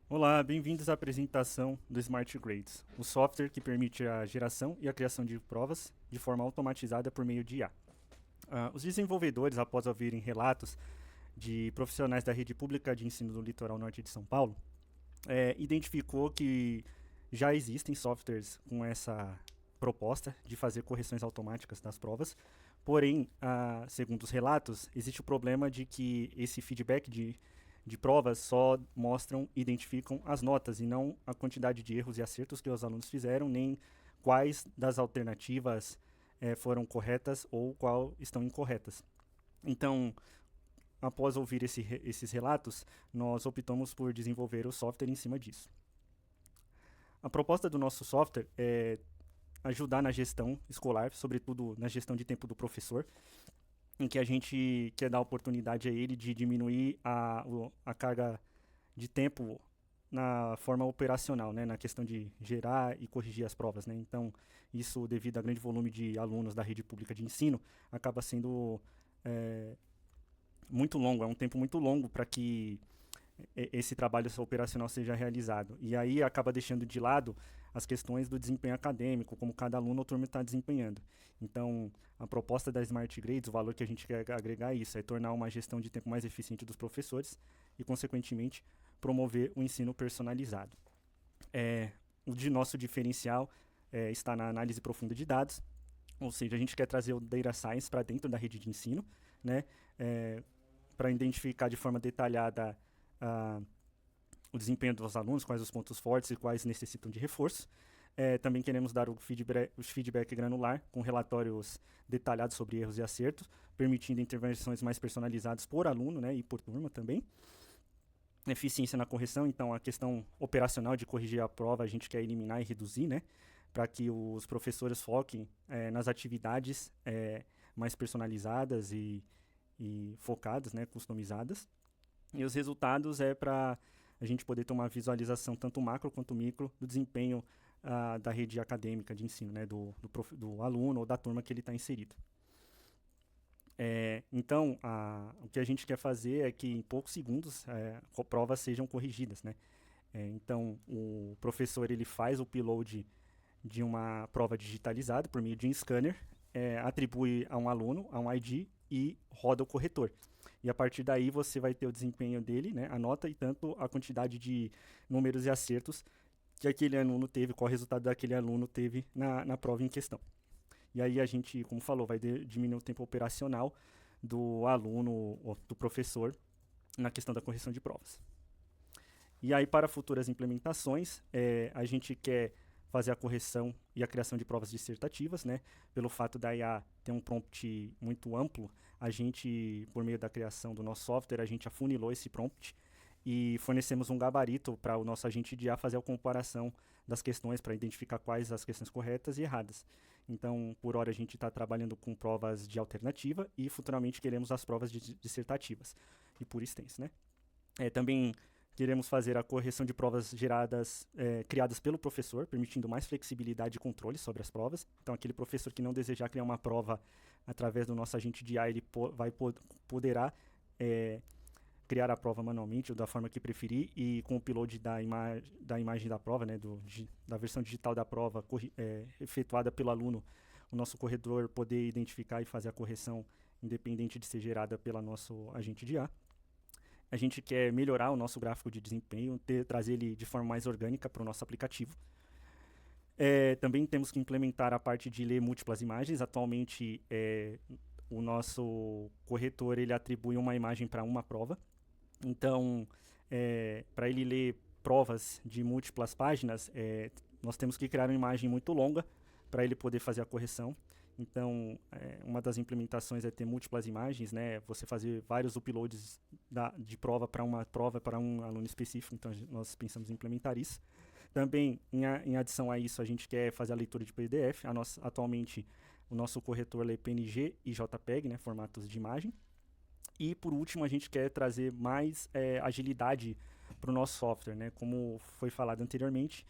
Olá, bem-vindos à apresentação do Smart Grades, o software que permite a geração e a criação de provas de forma automatizada por meio de IA. Os desenvolvedores, após ouvirem relatos de profissionais da rede pública de ensino do litoral norte de São Paulo, identificou que já existem softwares com essa proposta de fazer correções automáticas das provas, porém, segundo os relatos, existe o problema de que esse feedback de provas só mostram, identificam as notas e não a quantidade de erros e acertos que os alunos fizeram, nem quais das alternativas foram corretas ou qual estão incorretas. Então, após ouvir esses relatos, nós optamos por desenvolver o software em cima disso. A proposta do nosso software é ajudar na gestão escolar, sobretudo na gestão de tempo do professor, em que a gente quer dar oportunidade a ele de diminuir a carga de tempo na forma operacional, né, na questão de gerar e corrigir as provas, né? Então, isso devido ao grande volume de alunos da rede pública de ensino, acaba sendo é, muito longo, é um tempo muito longo para que esse trabalho operacional seja realizado. E aí acaba deixando de lado as questões do desempenho acadêmico, como cada aluno ou turma está desempenhando. Então, a proposta da Smart Grades, o valor que a gente quer agregar é isso, é tornar uma gestão de tempo mais eficiente dos professores e, consequentemente, promover o ensino personalizado. O de nosso diferencial está na análise profunda de dados, ou seja, a gente quer trazer o Data Science para dentro da rede de ensino, né? Para identificar de forma detalhada uh, o desempenho dos alunos, quais os pontos fortes e quais necessitam de reforço. Também queremos dar o feedback granular, com relatórios detalhados sobre erros e acertos, permitindo intervenções mais personalizadas por aluno, né, e por turma também. Eficiência na correção, então a questão operacional de corrigir a prova a gente quer eliminar e reduzir, né, para que os professores foquem nas atividades mais personalizadas e focadas, né, customizadas. E os resultados é para a gente poder ter uma visualização tanto macro quanto micro do desempenho da rede acadêmica de ensino, né, do aluno ou da turma que ele está inserido. Então, o que a gente quer fazer é que em poucos segundos provas sejam corrigidas, né? Então, o professor ele faz o upload de uma prova digitalizada por meio de um scanner, atribui a um aluno, a um ID e roda o corretor. E a partir daí você vai ter o desempenho dele, né, a nota e tanto a quantidade de números e acertos que aquele aluno teve, qual o resultado daquele aluno teve na prova em questão. E aí a gente, como falou, vai diminuir o tempo operacional do aluno ou do professor na questão da correção de provas. E aí, para futuras implementações, a gente quer fazer a correção e a criação de provas dissertativas, né? Pelo fato da IA ter um prompt muito amplo, a gente, por meio da criação do nosso software, a gente afunilou esse prompt e fornecemos um gabarito para o nosso agente de IA fazer a comparação das questões para identificar quais as questões corretas e erradas. Então, por hora, a gente está trabalhando com provas de alternativa e futuramente queremos as provas dissertativas e por extenso, né? Também queremos fazer a correção de provas criadas pelo professor, permitindo mais flexibilidade e controle sobre as provas. Então, aquele professor que não desejar criar uma prova através do nosso agente de IA, ele poderá criar a prova manualmente ou da forma que preferir e com o upload da imagem da prova, né, da versão digital da prova efetuada pelo aluno, o nosso corredor poder identificar e fazer a correção independente de ser gerada pelo nosso agente de IA. A gente quer melhorar o nosso gráfico de desempenho, trazer ele de forma mais orgânica para o nosso aplicativo. Também temos que implementar a parte de ler múltiplas imagens. Atualmente, o nosso corretor ele atribui uma imagem para uma prova. Então, para ele ler provas de múltiplas páginas, nós temos que criar uma imagem muito longa para ele poder fazer a correção. Então, uma das implementações é ter múltiplas imagens, né? Você fazer vários uploads de prova para um aluno específico. Então, nós pensamos em implementar isso. Também, em adição a isso, a gente quer fazer a leitura de PDF. Atualmente, o nosso corretor lê PNG e JPEG, né? Formatos de imagem. E, por último, a gente quer trazer mais agilidade para o nosso software, né? Como foi falado anteriormente,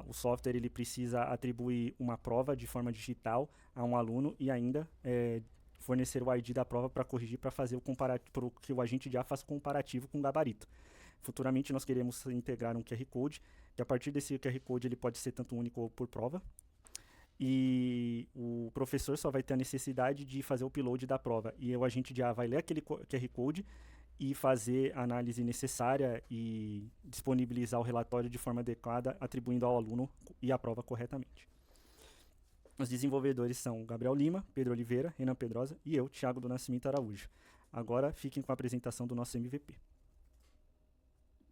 o software ele precisa atribuir uma prova de forma digital a um aluno e ainda fornecer o ID da prova para corrigir, para fazer o comparativo, para que o agente já faça o comparativo com o gabarito. Futuramente nós queremos integrar um QR Code, que a partir desse QR Code ele pode ser tanto único ou por prova, e o professor só vai ter a necessidade de fazer o upload da prova, e o agente de IA vai ler aquele QR Code e fazer a análise necessária e disponibilizar o relatório de forma adequada, atribuindo ao aluno e a prova corretamente. Os desenvolvedores são Gabriel Lima, Pedro Oliveira, Renan Pedrosa e eu, Thiago do Nascimento Araújo. Agora fiquem com a apresentação do nosso MVP.